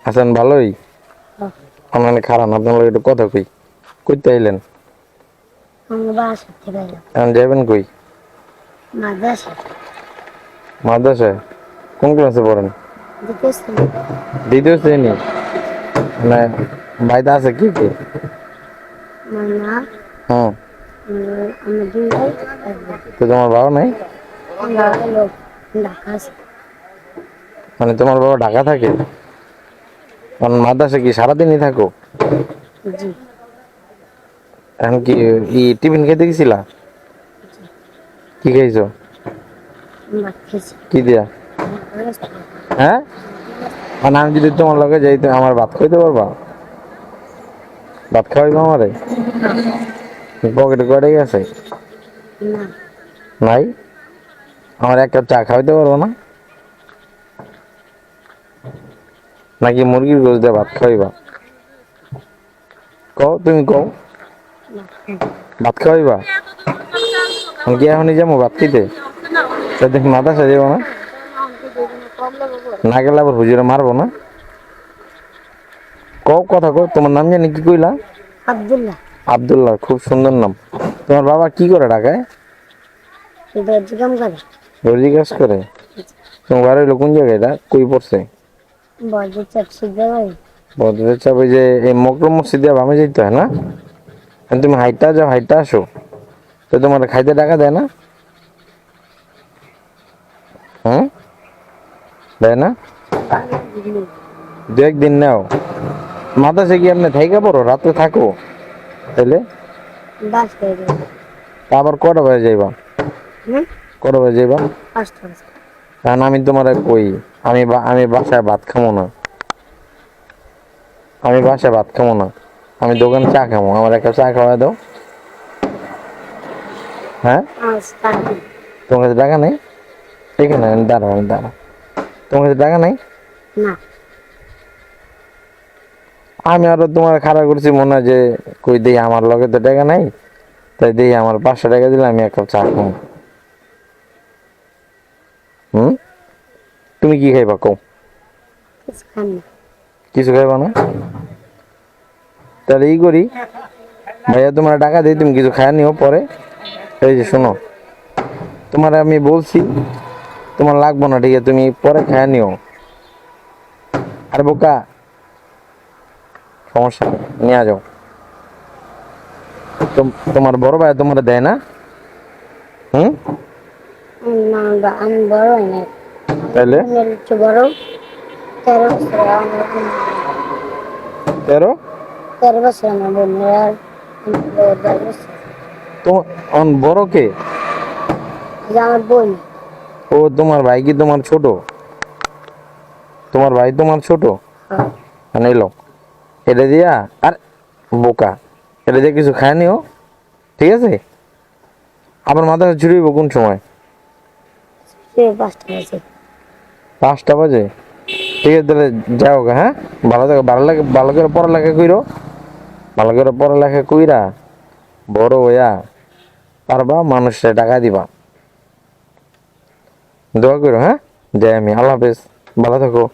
আছেন ভালোই? আপনার খারাপ আপনার একটু কথা কই কইতে আইলেন এখন যাবেন কই? মাদ্রাসায় কোন ক্লাসে পড়েন? দ্বিতীয় শ্রেণী। মানে বাড়িতে আছে কি কি? হুম, তো তোমার বাবা নাই? মানে তোমার বাবা ঢাকা থাকে? কারণ মাদ্রাসা কি সারাদিনই থাকো? এখন কি টিফিন খেতে গেছিলা? কি খাইছো? কি দিয়া? হ্যাঁ, মানে আমি যদি তোমার লগে যাই তুমি আমার ভাত খাইতে পারবা? ভাত খাওয়াইবা আমারে? পকেটে কয়টা গেছে? নাই? আমার এক কাপ চা খাওয়াইতে পারবো না? নাকি মুরগির গোশ দিয়ে ভাত খাওয়াইবা? কও তুমি কও, ভাত খাওয়াইবা? আমি কি এখনই যাবো ভাত খেতে? তা দেখি মাদ্রাসা যাবো না? না গেলে আবার হুজুরে মারবো না? কও কথা কও, তোমার নাম জানি কি কইলা? আব্দুল্লাহ। আব্দুল্লাহ, খুব সুন্দর নাম। তোমার বাবা কি করে ঢাকায়? দর্জি কাম করে। দর্জি কাজ করে? তোমার বাড়ি হইলো কোন জায়গায়? এটা কই পড়ছে? বর্জ্য চাপ সিদ্ধা হয়। বদরের চাপ ওই যে এই মকরম মসজিদ দিয়ে বামে যেতে হয় না? এখন তুমি হাইটটা যাও, হাইটটা আসো, তো তোমার খাইতে টাকা দেয় না? হুম, দেয় না? দু একদিন নাও। মাদ্রাসে কি আপনি থাইকা পড়ো, রাতে থাকো? তাইলে বাস করে দেবে। তা আবার কটা বাজে যাইবা? কটা বাজে যাইবা? পাঁচটা। কারণ আমি তোমার কই, আমি বাসায় ভাত খামো না। আমি বাসায় ভাত খামো না, আমি দোকানে চা খামো। আমার একটা চা খাওয়াই দাও। হ্যাঁ, তোমার কাছে টাকা নেই? এখানে দাঁড়াও, দাঁড়াও। তোমার কাছে টাকা নেই? না। আমি আরো তোমার খারাপ করছি মনে হয় যে কই দিই আমার লগে তো টাকা নাই, তাই দিই আমার 500 টাকা দিলে আমি এক কাপ চা খাবো। হুম, তুমি কি খাইবা কও? কিছু খান না। কিছু খাইবা না? তাহলে ই করি, ভাইয়া তোমার টাকা দিই, তুমি কিছু খায় নিও পরে। এই যে শোনো, তোমার আমি বলছি তোমার লাগবো না, ঠিক আছে, তুমি পরে খায় নিও। আরে বোকা, সমস্যা নেই, নিয়ে যাও। তোমার বড় ভাই তোমার দেয় না? হুম, না, আমি বড় হয় না। তাহলে একটু বড়। 13 বছর। 13? 13 বছর আমার বোনের আর 10 বছর। তোমার বড় কে? যে আমার বোন। ও তোমার ভাই কি তোমার ছোট? তোমার ভাই তোমার ছোট? মানে এলো এটা দিয়া, আর বোকা, এটা দিয়ে কিছু খায় নিও, ঠিক আছে? আবার মাথা ছুড়িব কোন সময়? 5টা বাজে। 5টা বাজে? ঠিক আছে, তাহলে যাও গা, হ্যাঁ? ভালো থাকো, ভালো লাগে, ভালো করে পড়ালেখা কইরো, ভালো করে পড়ালেখা কইরা বড় হইয়া পারবা মানুষে টাকা দিবা। দোয়া করো, হ্যাঁ? যাই আমি, আল্লাহ হাফেজ, ভালো থাকো।